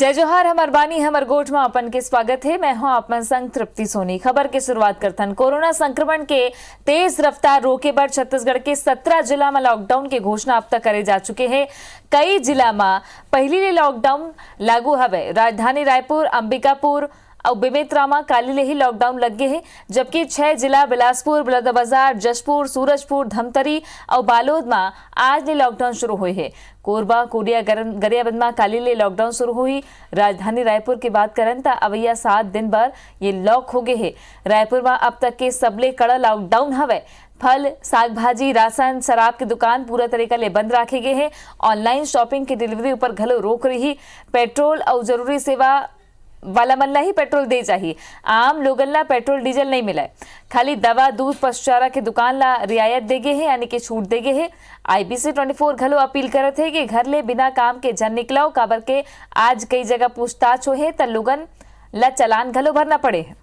जय जोहार, हमर बानी हमर गोठ में अपन के स्वागत है। मैं हूं अपन संग तृप्ति सोनी। खबर की शुरुआत करथन। कोरोना संक्रमण के तेज रफ्तार रोके बर छत्तीसगढ़ के 17 जिला में लॉकडाउन के घोषणा अब तक करे जा चुके हैं। कई जिला में पहली ले लॉकडाउन लागू हवे। राजधानी रायपुर, अंबिकापुर और बेमेतरा में काली ले ही लॉकडाउन लग गए हैं, जबकि 6 जिला बिलासपुर, बलौदाबाजार, जशपुर, सूरजपुर, धमतरी और बालोद में आज ले लॉकडाउन शुरू हुए हैं। कोरबा, कोरिया, गरियाबंद में काली ले लॉकडाउन शुरू हुई। राजधानी रायपुर की बात करें तो अवैया 7 दिन बाद ये लॉक हो गए हैं। रायपुर में अब तक के सबले कड़ा लॉकडाउन हवे। फल, साग भाजी, राशन, शराब की दुकान पूरा तरीका ले बंद रखे गए हैं। ऑनलाइन शॉपिंग की डिलीवरी ऊपर घलो रोक रही। पेट्रोल और जरूरी सेवा वाला मन ला ही पेट्रोल दे चाहिए। आम लोगन ला पेट्रोल डीजल नहीं मिला। खाली दवा, दूध, पशुचारा की दुकान ला रियायत देगे है, यानी कि छूट देगे है। IBC 24 घलो अपील करत है कि घर ले बिना काम के जन निकलाओ, काबर के आज कई जगह पूछताछ हो है तो लोगन ला चालान घलो भरना पड़े है।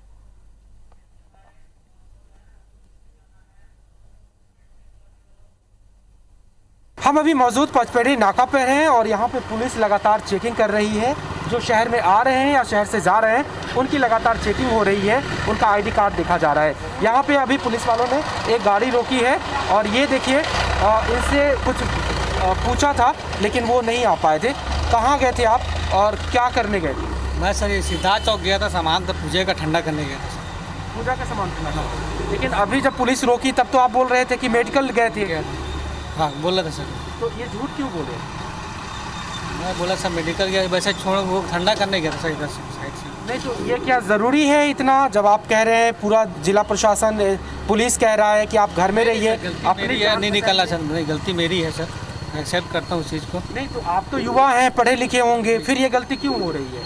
हम अभी मौजूद पचपेड़ी नाका पर हैं और यहाँ पे पुलिस लगातार चेकिंग कर रही है। जो शहर में आ रहे हैं या शहर से जा रहे हैं उनकी लगातार चेकिंग हो रही है, उनका ID कार्ड देखा जा रहा है। यहाँ पे अभी पुलिस वालों ने एक गाड़ी रोकी है और ये देखिए इनसे कुछ पूछा था लेकिन वो नहीं आ पाए थे। कहाँ गए थे आप और क्या करने गए थे? मैं सर ये सिद्धार्थ चौक गया था, सामान तो पूजा का ठंडा करने गया था। पूजा का सामान खरीदना था, लेकिन अभी जब पुलिस रोकी तब तो आप बोल रहे थे कि मेडिकल गए थे। हाँ बोला था सर। तो ये झूठ क्यों बोले? मैं बोला सर मेडिकल गया, वैसे छोड़ वो ठंडा करने गया था सर इधर साइड से। नहीं तो ये क्या ज़रूरी है इतना? जब आप कह रहे हैं पूरा जिला प्रशासन पुलिस कह रहा है कि आप घर में रहिए, अपनी नहीं निकलना सर, नहीं गलती मेरी है सर, एक्सेप्ट करता हूँ उस चीज़ को। नहीं तो आप तो युवा हैं, पढ़े लिखे होंगे, फिर ये गलती क्यों हो रही है?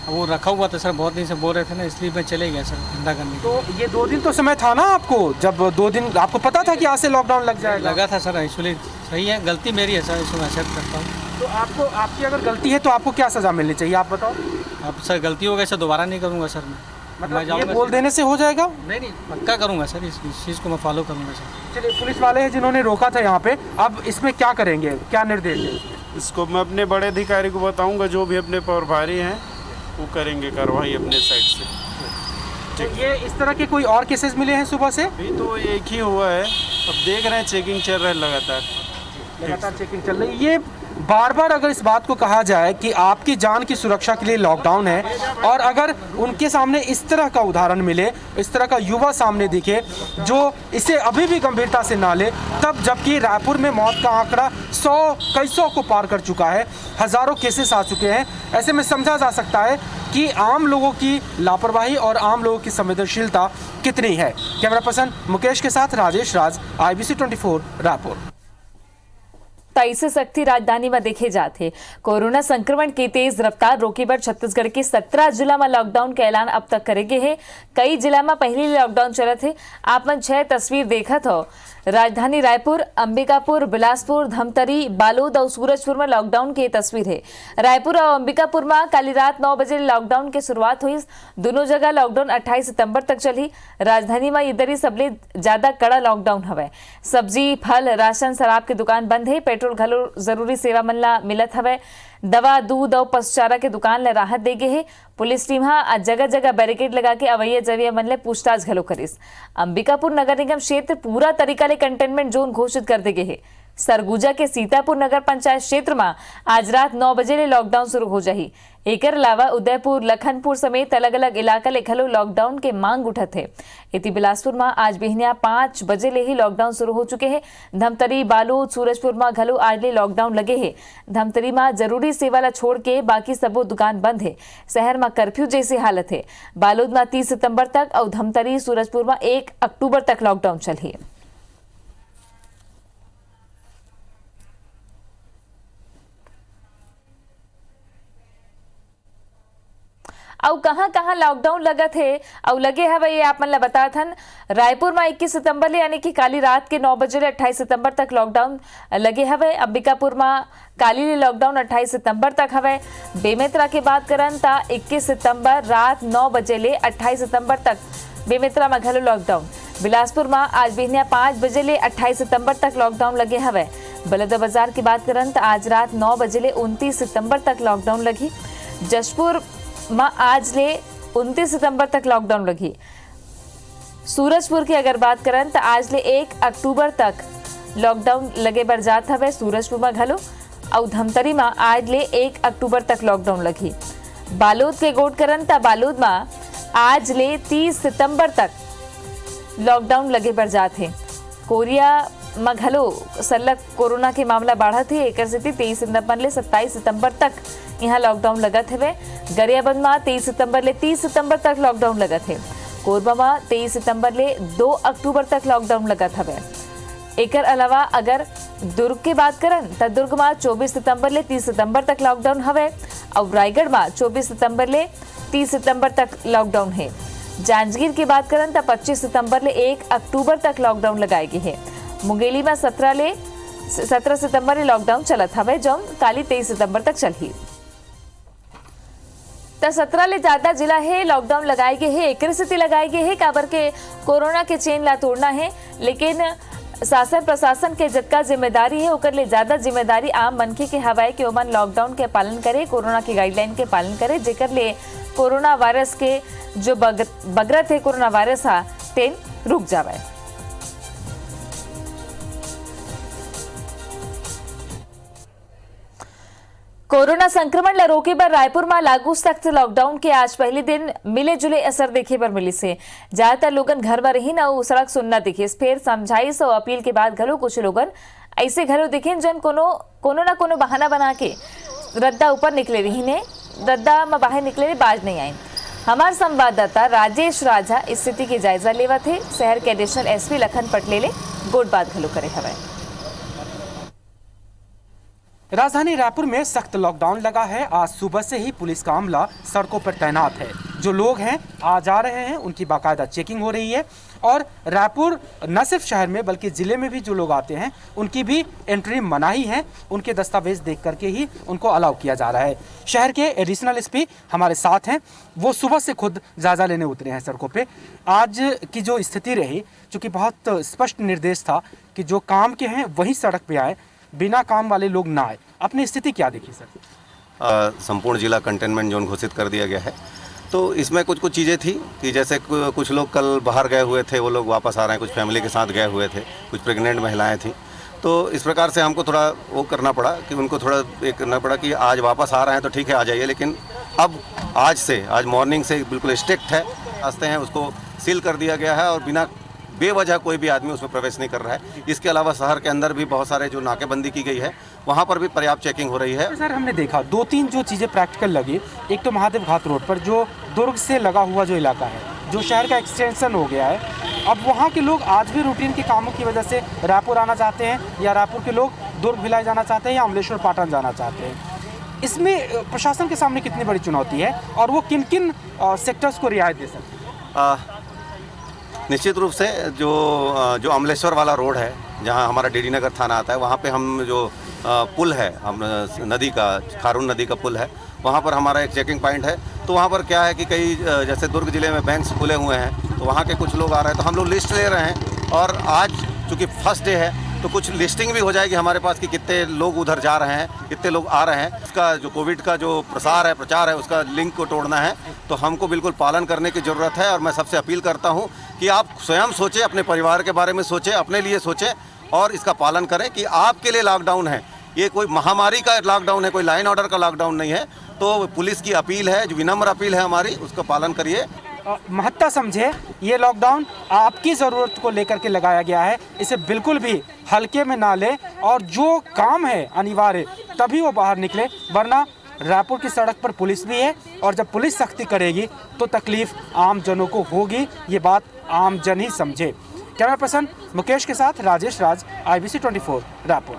वो रखा हुआ था सर, बहुत दिन से बोल रहे थे ना, इसलिए मैं चले गया सर ठंडा करने। तो ये 2 दिन तो समय था ना आपको, जब 2 दिन आपको पता था कि आज से लॉकडाउन लग जाएगा? लगा था सर, एक्चुअली सही है, गलती मेरी है सर, इसको मैं एक्सेप्ट करता हूँ। तो आपको, आपकी अगर गलती है तो आपको क्या सज़ा मिलनी चाहिए आप बताओ? अब सर गलती हो गई सर, दोबारा नहीं करूँगा सर मैं। मतलब ये बोल देने से हो जाएगा? नहीं पक्का करूँगा सर, इस चीज़ को मैं फॉलो करूँगा सर। चलिए, पुलिस वाले हैं जिन्होंने रोका था यहाँ पे, अब इसमें क्या करेंगे, क्या निर्देश है? इसको मैं अपने बड़े अधिकारी को बताऊंगा, जो भी अपने प्रभारी हैं वो करेंगे कार्रवाई अपने साइड से। तो ये इस तरह के कोई और केसेस मिले हैं सुबह से? अभी तो एक ही हुआ है, अब देख रहे हैं, चेकिंग चल रहा है लगातार चेकिंग चल रही है। ये बार बार अगर इस बात को कहा जाए कि आपकी जान की सुरक्षा के लिए लॉकडाउन है और अगर उनके सामने इस तरह का उदाहरण मिले, इस तरह का युवा सामने दिखे जो इसे अभी भी गंभीरता से ना ले, तब जबकि रायपुर में मौत का आंकड़ा कई सौ को पार कर चुका है, हज़ारों केसेस आ चुके हैं, ऐसे में समझा जा सकता है कि आम लोगों की लापरवाही और आम लोगों की संवेदनशीलता कितनी है। कैमरा पर्सन मुकेश के साथ राजेश राज, IBC 24 रायपुर। 23 सख्ती राजधानी में देखे जाते। कोरोना संक्रमण की तेज रफ्तार रोके बर छत्तीसगढ़ के 17 जिला में लॉकडाउन का ऐलान अब तक करेगे है। कई जिला में पहले लॉकडाउन चला थे। आप मन 6 तस्वीर देखा हो। राजधानी रायपुर, अंबिकापुर, बिलासपुर, धमतरी, बालोद और सूरजपुर में लॉकडाउन की तस्वीर है। रायपुर और अंबिकापुर में कल रात 9 बजे लॉकडाउन की शुरुआत हुई। दोनों जगह लॉकडाउन 28 सितंबर तक चली। राजधानी में इधर ही सबले ज्यादा कड़ा लॉकडाउन हवे। सब्जी, फल, राशन, शराब की दुकान बंद है। पेट्रोल घलो जरूरी सेवा मन ला मिलत हवे। दवा, दूध और पशुचारा के दुकान ले राहत देगे है। पुलिस टीम आज जगह जगह बैरिकेड लगा के अवैया जरिया मन ले पूछताछ घलो करिस। अंबिकापुर नगर निगम क्षेत्र पूरा तरीका ले कंटेनमेंट जोन घोषित कर देगे है। सरगुजा के सीतापुर नगर पंचायत क्षेत्र में आज रात 9 बजे ले लॉकडाउन शुरू हो जाही। एकर अलावा उदयपुर, लखनपुर समेत अलग अलग इलाका ले घलो लॉकडाउन के मांग उठत है। इति बिलासपुर में आज बिहनिया 5 बजे ले ही लॉकडाउन शुरू हो चुके हैं। धमतरी, बालोद, सूरजपुर में घलो आज ले लॉकडाउन लगे है। धमतरी में जरूरी सेवा ला छोड़ के बाकी सबो दुकान बंद है। शहर में कर्फ्यू जैसी हालत है। बालोद में 30 सितंबर तक और धमतरी, सूरजपुर में 1 अक्टूबर तक लॉकडाउन चली। और कहाँ कहाँ लॉकडाउन लगा थे और लगे हवे ये आप मन ला बताथन। रायपुर में 21 सितंबर ले यानी कि काली रात के 9 बजे ले 28 सितंबर तक लॉकडाउन लगे हवे। अंबिकापुर में काली ले लॉकडाउन 28 सितंबर तक हवे। बेमेतरा की बात करन ता 21 सितंबर रात 9 बजे ले 28 सितंबर तक बेमेतरा में घलो लॉकडाउन। बिलासपुर में आज बिहनिया 5 बजे ले 28 सितंबर तक लॉकडाउन लगे हवे। बलौदा बाजार की बात करें तो आज रात 9 बजे ले 29 सितंबर तक लॉकडाउन लगी। जशपुर में आज ले 29 सितंबर तक लॉकडाउन लगी। सूरजपुर की अगर बात करें तो आज ले 1 अक्टूबर तक लॉकडाउन लगे बर जात हवे सूरजपुर में घलो। और धमतरी में आज ले 1 अक्टूबर तक लॉकडाउन लगी। बालोद के गोट करन ता बालोद में आज ले 30 सितंबर तक लॉकडाउन लगे बर जात है। कोरिया में घलो सलग कोरोना के मामला बढ़ा थे। एक स्थिति 23 सितंबर ले 27 सितंबर तक यहाँ लॉकडाउन लगत है। गरियाबंद में 23 सितंबर ले 30 सितंबर तक लॉकडाउन लगत है। कोरबा में 23 सितंबर ले 2 अक्टूबर तक लॉकडाउन लगत है। एकर अलावा अगर दुर्ग की बात करें तो दुर्ग में 24 सितंबर ले 30 सितंबर तक लॉकडाउन हवे और रायगढ़ में 24 सितंबर ले 30 सितंबर तक लॉकडाउन है। जांजगीर की बात करें तो 25 सितंबर ले 1 अक्टूबर तक लॉकडाउन लगाई गई है। मुंगेली में 17 सितंबर ले लॉकडाउन चलत हवे जो काली 23 सितंबर तक चली। तो 17 ले ज्यादा जिला है लॉकडाउन लगाई गई है। एक स्थिति लगाई गई है काबर के कोरोना के चेन ला तोड़ना है, लेकिन शासन प्रशासन के जितना जिम्मेदारी है ओकर ले ज्यादा जिम्मेदारी आम मनखे के हवाए कि ओमन लॉकडाउन के पालन करे, कोरोना की गाइडलाइन के पालन करे, जेकर ले कोरोना वायरस के जो बगरत है कोरोना वायरस हा तेन रुक जावे। कोरोना संक्रमण ला रोके बर रायपुर में लागू सख्त लॉकडाउन के आज पहले दिन मिले जुले असर देखे बर मिली से। ज्यादातर लोगन घर में रही न सड़क सुनना दिखे। फिर समझाइश और अपील के बाद घलो कुछ लोगन ऐसे घरों दिखे जन कोनो न कोनो बहाना बना के रद्दा ऊपर निकले रही ने, रद्दा में बाहर निकले बाज नहीं आए। हमारे संवाददाता राजेश राजा स्थिति की जायजा लेवा थे। शहर के एडिशनल एसपी लखन पटलेले गोट बात घलो करे हवे। राजधानी रायपुर में सख्त लॉकडाउन लगा है। आज सुबह से ही पुलिस का अमला सड़कों पर तैनात है। जो लोग हैं आ जा रहे हैं उनकी बाकायदा चेकिंग हो रही है और रायपुर न सिर्फ शहर में बल्कि जिले में भी जो लोग आते हैं उनकी भी एंट्री मनाही है। उनके दस्तावेज देख करके ही उनको अलाउ किया जा रहा है। शहर के एडिशनल एसपी हमारे साथ हैं, वो सुबह से खुद जायजा लेने उतरे हैं सड़कों पे। आज की जो स्थिति रही, चूँकि बहुत स्पष्ट निर्देश था कि जो काम के हैं वही सड़क पे आए, बिना काम वाले लोग ना आए। अपनी स्थिति क्या देखी सर? संपूर्ण जिला कंटेनमेंट जोन घोषित कर दिया गया है। तो इसमें कुछ चीज़ें थी कि जैसे कुछ लोग कल बाहर गए हुए थे, वो लोग वापस आ रहे हैं, कुछ फैमिली के साथ गए हुए थे, कुछ प्रेग्नेंट महिलाएं थी। तो इस प्रकार से हमको थोड़ा वो करना पड़ा कि उनको थोड़ा ये करना पड़ा कि आज वापस आ रहे हैं तो ठीक है आ जाइए, लेकिन अब आज मॉर्निंग से बिल्कुल स्ट्रिक्ट है। रास्ते हैं उसको सील कर दिया गया है और बिना बेवजह कोई भी आदमी उसमें प्रवेश नहीं कर रहा है। इसके अलावा शहर के अंदर भी बहुत सारे जो नाकेबंदी की गई है वहाँ पर भी पर्याप्त चेकिंग हो रही है। सर हमने देखा 2-3 जो चीज़ें प्रैक्टिकल लगी। एक तो महादेव घाट रोड पर जो दुर्ग से लगा हुआ जो इलाका है, जो शहर का एक्सटेंशन हो गया है, अब वहाँ के लोग आज भी रूटीन के कामों की वजह से रायपुर आना चाहते हैं, या रायपुर के लोग दुर्ग भिलाई जाना चाहते हैं या अमलेश्वर पाटन जाना चाहते हैं। इसमें प्रशासन के सामने कितनी बड़ी चुनौती है और वो किन किन सेक्टर्स को रियायत दे सकते हैं? निश्चित रूप से जो अमलेश्वर वाला रोड है, जहां हमारा डीडी नगर थाना आता है, वहां पे हम जो पुल है, हम नदी का, खारून नदी का पुल है, वहां पर हमारा एक चेकिंग पॉइंट है। तो वहां पर क्या है कि कई जैसे दुर्ग जिले में बैंक्स खुले हुए हैं, तो वहां के कुछ लोग आ रहे हैं, तो हम लोग लिस्ट ले रहे हैं। और आज चूँकि फर्स्ट डे है तो कुछ लिस्टिंग भी हो जाएगी हमारे पास कि कितने लोग उधर जा रहे हैं, कितने लोग आ रहे हैं। उसका जो कोविड का जो प्रचार है उसका लिंक को तोड़ना है, तो हमको बिल्कुल पालन करने की ज़रूरत है। और मैं सबसे अपील करता हूं कि आप स्वयं सोचें, अपने परिवार के बारे में सोचें, अपने लिए सोचें और इसका पालन करें कि आपके लिए लॉकडाउन है, ये कोई महामारी का लॉकडाउन है, कोई लाइन ऑर्डर का लॉकडाउन नहीं है। तो पुलिस की अपील है, जो विनम्र अपील है हमारी, उसका पालन करिए। महत्ता समझे, ये लॉकडाउन आपकी ज़रूरत को लेकर के लगाया गया है, इसे बिल्कुल भी हल्के में ना ले और जो काम है अनिवार्य तभी वो बाहर निकले, वरना रायपुर की सड़क पर पुलिस भी है और जब पुलिस सख्ती करेगी तो तकलीफ आम जनों को होगी। ये बात आम जन ही समझे। कैमरा पर्सन मुकेश के साथ राजेश राज, IBC 24 रायपुर।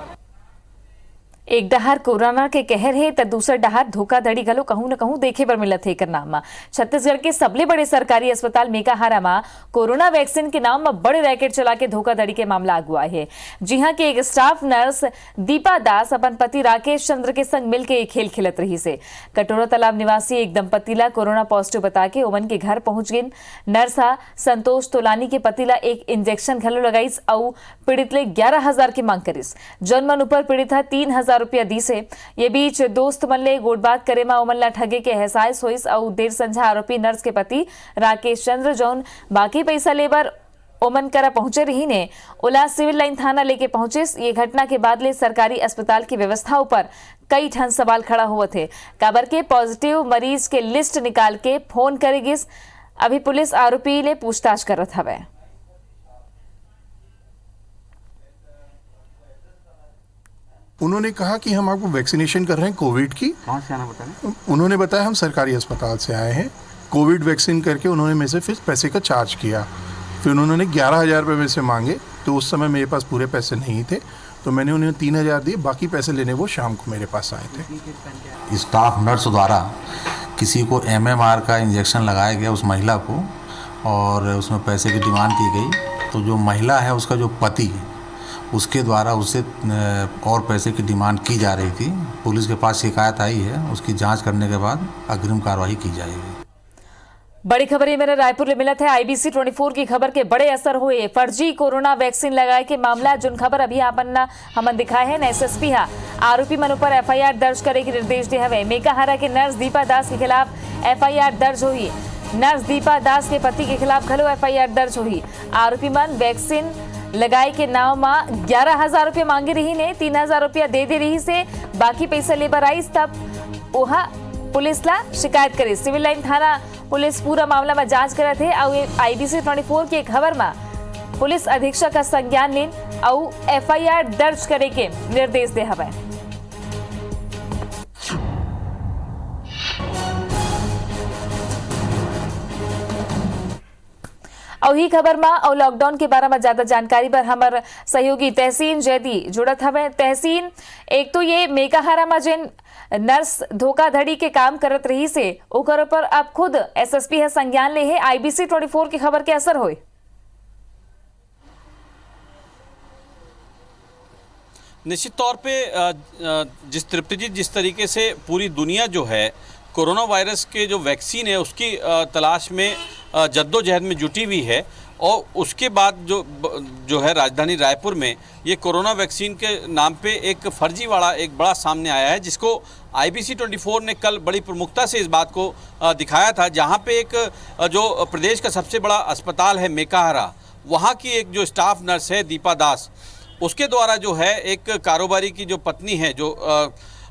एक डहर कोरोना के कहर है तो दूसर डहर धोखाधड़ी घलो कहूं न कहूं देखे बर मिलत है एकर नाम में। छत्तीसगढ़ के सबले बड़े सरकारी अस्पताल मेकाहारा में कोरोना वैक्सीन के नाम में बड़े रैकेट चला के धोखाधड़ी के मामला अगुआ है। जी हां के एक स्टाफ नर्स दीपा दास अपन पति राकेश चंद्र के संग मिलकर एक खेल खेलत रही से। कटोरा तालाब निवासी एक दंपति ला कोरोना पॉजिटिव बता के ओमन के घर पहुंच गई। नर्स संतोष तोलानी के पति ला एक इंजेक्शन घलो लगाईस और पीड़ित ले 11,000 की मांग करिस। जन मन ऊपर पीड़ित 3,000 रुपया दी से। ये बीच दोस्त मन ले गोटबात करे में ओमन ला ठगे के एहसास होइस और देर संझा आरोपी नर्स के पति राकेश चंद्र जौन बाकी पैसा लेबर ओमन करा पहुंचे रही ने ओला सिविल लाइन थाना लेके पहुंचे। ये घटना के बाद ले सरकारी अस्पताल की व्यवस्था ऊपर कई ठन सवाल खड़ा हुए थे। काबर के पॉजिटिव मरीज के लिस्ट निकाल के फोन करेगी। अभी पुलिस आरोपी ले पूछताछ करत हवे। उन्होंने कहा कि हम आपको वैक्सीनेशन कर रहे हैं कोविड की। कहाँ से आना बताएं? उन्होंने बताया हम सरकारी अस्पताल से आए हैं। कोविड वैक्सीन करके उन्होंने मेरे से फिर पैसे का चार्ज किया। फिर उन्होंने 11,000 रुपये मेरे से मांगे, तो उस समय मेरे पास पूरे पैसे नहीं थे, तो मैंने उन्हें 3,000 दिए। बाकी पैसे लेने वो शाम को मेरे पास आए थे। स्टाफ नर्स द्वारा किसी को MMR का इंजेक्शन लगाया गया उस महिला को, और उसमें पैसे की डिमांड की गई। तो जो महिला है उसका जो पति है उसके द्वारा उससे और पैसे की डिमांड की जा रही थी। पुलिस के पास शिकायत आई है, उसकी जांच करने के बाद अग्रिम कार्रवाई की जाएगी। बड़ी खबर ये मेरा रायपुर में मिला था। IBC 24 की खबर के बड़े असर हुए। फर्जी कोरोना वैक्सीन लगाए के मामला जुन खबर अभी आपन हमन दिखाए हैं। SSP हा आरोपी मन पर FIR दर्ज करे के निर्देश दे हवे। मेकाहारा के नर्स दीपा दास के खिलाफ FIR दर्ज हुई। नर्स दीपा दास के पति के खिलाफ घलो FIR दर्ज हुई। आरोपी मन वैक्सीन लगाए के नाव में 11,000 रुपया मांगे रही ने 3,000 रुपया दे रही से बाकी पैसा लेबर आईस। तब वहाँ पुलिस ला शिकायत करे। सिविल लाइन थाना पुलिस पूरा मामला में जांच करत है और IBC 24 की खबर में पुलिस अधीक्षक का संज्ञान लेन और FIR दर्ज करे के निर्देश दे हवे। और ही खबर में और लॉकडाउन के बारे में ज्यादा जानकारी पर हमारे सहयोगी तहसीन जैदी जुड़त हवे। तहसीन, एक तो ये मेकाहारा में जिन नर्स धोखाधड़ी के काम करत रही से ओकर पर अब खुद SSP है संज्ञान ले है। IBC 24 की खबर के असर होए। निश्चित तौर पे जिस तृप्ति जी, जिस तरीके से पूरी दुनिया जो है कोरोना वायरस के जो वैक्सीन है उसकी तलाश में जद्दोजहद में जुटी हुई है, और उसके बाद जो है राजधानी रायपुर में ये कोरोना वैक्सीन के नाम पे एक फर्जीवाड़ा एक बड़ा सामने आया है, जिसको IBC 24 ने कल बड़ी प्रमुखता से इस बात को दिखाया था। जहाँ पे एक जो प्रदेश का सबसे बड़ा अस्पताल है मेकाहारा, वहाँ की एक जो स्टाफ नर्स है दीपा दास, उसके द्वारा जो है एक कारोबारी की जो पत्नी है जो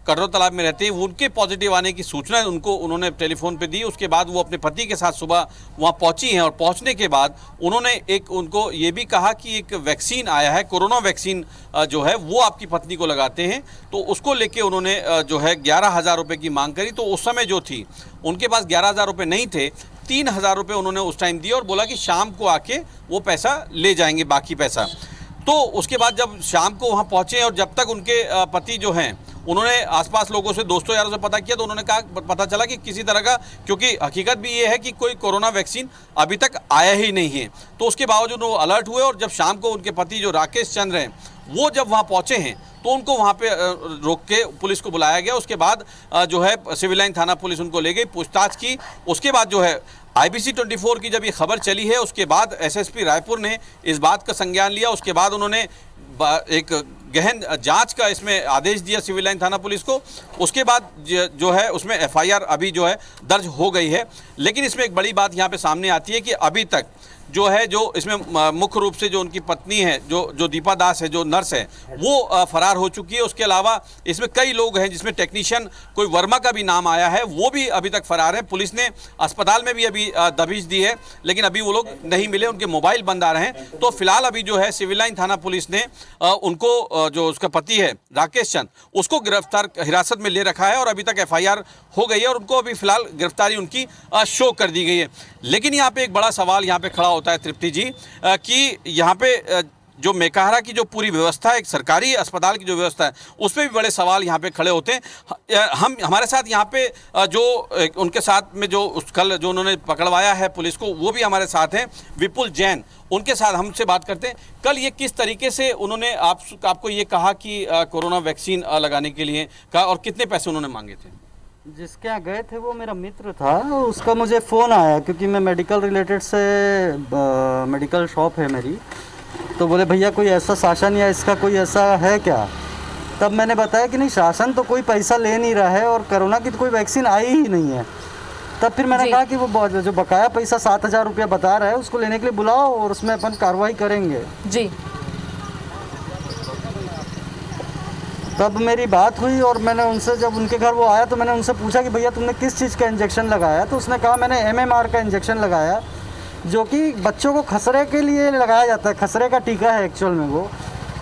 कटोरा तालाब में रहते हैं, उनके पॉजिटिव आने की सूचना उन्होंने टेलीफोन पे दी। उसके बाद वो अपने पति के साथ सुबह वहाँ पहुंची हैं, और पहुंचने के बाद उन्होंने उनको ये भी कहा कि एक वैक्सीन आया है, कोरोना वैक्सीन जो है वो आपकी पत्नी को लगाते हैं। तो उसको लेके उन्होंने जो है 11,000 रुपये की मांग करी। तो उस समय जो थी उनके पास 11,000 रुपये नहीं थे, 3,000 रुपये उन्होंने उस टाइम दिए और बोला कि शाम को आके वो पैसा ले जाएंगे, बाकी पैसा। तो उसके बाद जब शाम को वहाँ पहुँचे और जब तक उनके पति जो हैं उन्होंने आसपास लोगों से, दोस्तों यारों से पता किया, तो उन्होंने कहा, पता चला कि किसी तरह का, क्योंकि हकीकत भी ये है कि कोई कोरोना वैक्सीन अभी तक आया ही नहीं है। तो उसके बावजूद वो अलर्ट हुए, और जब शाम को उनके पति जो राकेश चंद्र हैं वो जब वहाँ पहुँचे हैं तो उनको वहाँ पे रोक के पुलिस को बुलाया गया। उसके बाद जो है सिविल लाइन थाना पुलिस उनको ले गई, पूछताछ की। उसके बाद जो है IBC 24 की जब ये खबर चली है उसके बाद SSP रायपुर ने इस बात का संज्ञान लिया। उसके बाद उन्होंने एक गहन जांच का इसमें आदेश दिया सिविल लाइन थाना पुलिस को। उसके बाद जो है उसमें FIR अभी जो है दर्ज हो गई है। लेकिन इसमें एक बड़ी बात यहाँ पे सामने आती है कि अभी तक जो है, जो इसमें मुख्य रूप से जो उनकी पत्नी है जो दीपा दास है, जो नर्स है, वो फरार हो चुकी है। उसके अलावा इसमें कई लोग हैं, जिसमें टेक्नीशियन कोई वर्मा का भी नाम आया है, वो भी अभी तक फरार है। पुलिस ने अस्पताल में भी अभी दबिश दी है, लेकिन अभी वो लोग नहीं मिले, उनके मोबाइल बंद आ रहे हैं। तो फिलहाल अभी जो है सिविल लाइन थाना पुलिस ने उनको, जो उसका पति है राकेश चंद, उसको गिरफ्तार हिरासत में ले रखा है, और अभी तक FIR हो गई है, और उनको अभी फिलहाल गिरफ्तारी उनकी शो कर दी गई है। लेकिन यहाँ पे एक बड़ा सवाल यहाँ पे खड़ा होता है तृप्ति जी, कि यहाँ पे जो मेकाहारा की जो पूरी व्यवस्था है, एक सरकारी अस्पताल की जो व्यवस्था है, उस पर भी बड़े सवाल यहाँ पे खड़े होते हैं। हमारे साथ यहाँ पे जो उनके साथ में जो कल जो उन्होंने पकड़वाया है पुलिस को, वो भी हमारे साथ हैं, विपुल जैन। उनके साथ हमसे बात करते हैं। कल ये किस तरीके से उन्होंने आपको ये कहा कि कोरोना वैक्सीन लगाने के लिए कहा, और कितने पैसे उन्होंने मांगे थे? जिसके यहाँ गए थे वो मेरा मित्र था, उसका मुझे फ़ोन आया क्योंकि मैं मेडिकल रिलेटेड से मेडिकल शॉप है मेरी, तो बोले भैया कोई ऐसा शासन या इसका कोई ऐसा है क्या। तब मैंने बताया कि नहीं, शासन तो कोई पैसा ले नहीं रहा है और कोरोना की तो कोई वैक्सीन आई ही नहीं है। तब फिर मैंने कहा कि वो जो बकाया पैसा 7,000 रुपया बता रहा है उसको लेने के लिए बुलाओ और उसमें अपन कार्रवाई करेंगे जी। तब मेरी बात हुई और मैंने उनसे, जब उनके घर वो आया तो मैंने उनसे पूछा कि भैया तुमने किस चीज़ का इंजेक्शन लगाया, तो उसने कहा मैंने MMR का इंजेक्शन लगाया, जो कि बच्चों को खसरे के लिए लगाया जाता है, खसरे का टीका है एक्चुअल में वो,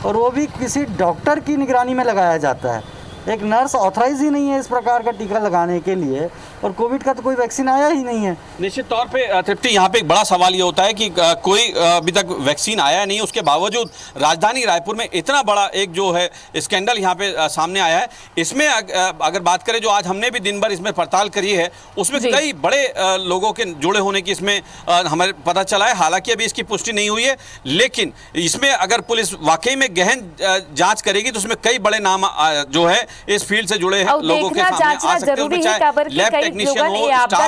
और वो भी किसी डॉक्टर की निगरानी में लगाया जाता है। एक नर्स ऑथराइज ही नहीं है इस प्रकार का टीका लगाने के लिए, और कोविड का तो कोई वैक्सीन आया ही नहीं है। निश्चित तौर पे तृप्ति, यहाँ पे एक बड़ा सवाल ये होता है कि कोई अभी तक वैक्सीन आया नहीं, उसके बावजूद राजधानी रायपुर में इतना बड़ा एक जो है स्कैंडल यहाँ पे सामने आया है। इसमें अगर बात करें, जो आज हमने भी दिन भर इसमें पड़ताल करी है, उसमें कई बड़े लोगों के जुड़े होने की इसमें हमें पता चला है। हालांकि अभी इसकी पुष्टि नहीं हुई है, लेकिन इसमें अगर पुलिस वाकई में गहन जाँच करेगी तो उसमें कई बड़े नाम जो है इस फील्ड से जुड़े लोगों के सामने आ सकते हैं।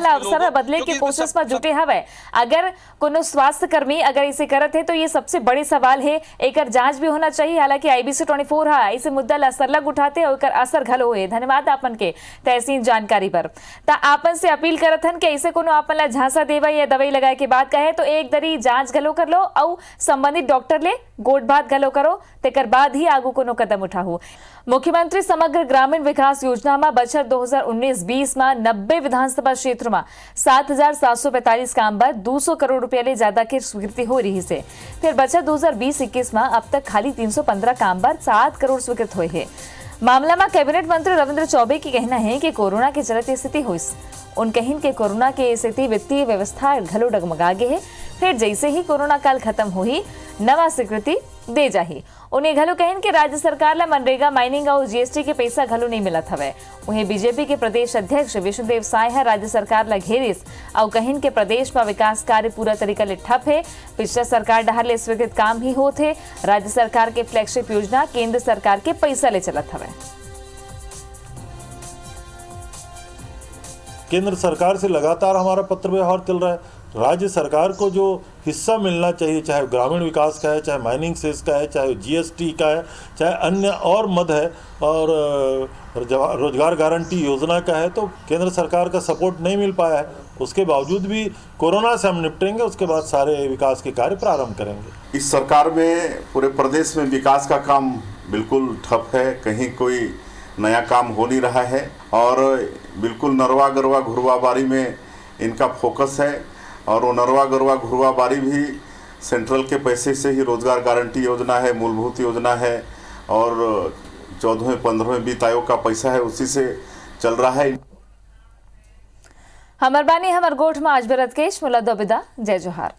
अवसर बदले के कोशिश में जुटे हवे। अगर कोनो स्वास्थ्य कर्मी अगर इसे करत है तो ये सबसे बड़ी सवाल है, एक जांच भी होना चाहिए। हालांकि IBC 24 हा इसे मुद्दा ला सरलग उठाते और असर घलो है। धन्यवाद आपन के तहसीन जानकारी पर। ता आपन से अपील करत हन कि ऐसे कोनो आपन ला झांसा देवा या दवाई लगाए के बाद कहे तो एक दरी जांच घलो कर लो और संबंधित डॉक्टर ले गोट बात घलो करो, तेकर बाद ही आगू कोनो कदम उठाओ। मुख्यमंत्री समग्र ग्रामीण विकास योजना में बजट 2019-20 में 90 विधानसभा क्षेत्र में 7,745 काम पर 200 करोड़ रुपया ले ज्यादा की स्वीकृति हो रही है। फिर बजट 2020-21 में अब तक खाली 315 काम पर 7 करोड़ स्वीकृत हुए हैं। मामला में कैबिनेट मंत्री रविंद्र चौबे की कहना है कि कोरोना के चलते स्थिति हुई। उन कहिन के कोरोना के स्थिति वित्तीय व्यवस्था घलो डगमगा गे है। फिर जैसे ही कोरोना काल खत्म हुई नवा स्वीकृति दे जाही। उन्हें घलो कहिन कि राज्य सरकार ला मनरेगा, माइनिंग और GST के पैसा घलो नहीं मिलत हवे। वहीं बीजेपी के प्रदेश अध्यक्ष विष्णुदेव साय है राज्य सरकार ला घेरिस और कहिन के प्रदेश में विकास कार्य पूरा तरीका ले ठप है। पिछला सरकार डहर ले स्वीकृत काम ही होते। राज्य सरकार के फ्लैगशिप योजना केंद्र सरकार के पैसा ले चलत हवे। केंद्र सरकार से लगातार हमारा पत्र व्यवहार चल रहा है। राज्य सरकार को जो हिस्सा मिलना चाहिए, चाहे ग्रामीण विकास का है, चाहे माइनिंग सेस का है, चाहे GST का है, चाहे अन्य और मद है, और रोजगार गारंटी योजना का है, तो केंद्र सरकार का सपोर्ट नहीं मिल पाया है। उसके बावजूद भी कोरोना से हम निपटेंगे, उसके बाद सारे विकास के कार्य प्रारंभ करेंगे। इस सरकार में पूरे प्रदेश में विकास का काम बिल्कुल ठप है, कहीं कोई नया काम हो नहीं रहा है, और बिल्कुल नरवा गरवा घुरवा बारी में इनका फोकस है। और वो नरवा गरवा घुरवा बारी भी सेंट्रल के पैसे से ही रोजगार गारंटी योजना है, मूलभूत योजना है, और 14वें 15वें वित्त आयोग का पैसा है, उसी से चल रहा है। हमर बानी हमर गोठ में आज बरत केश मुला दोबिदा। जय जोहार।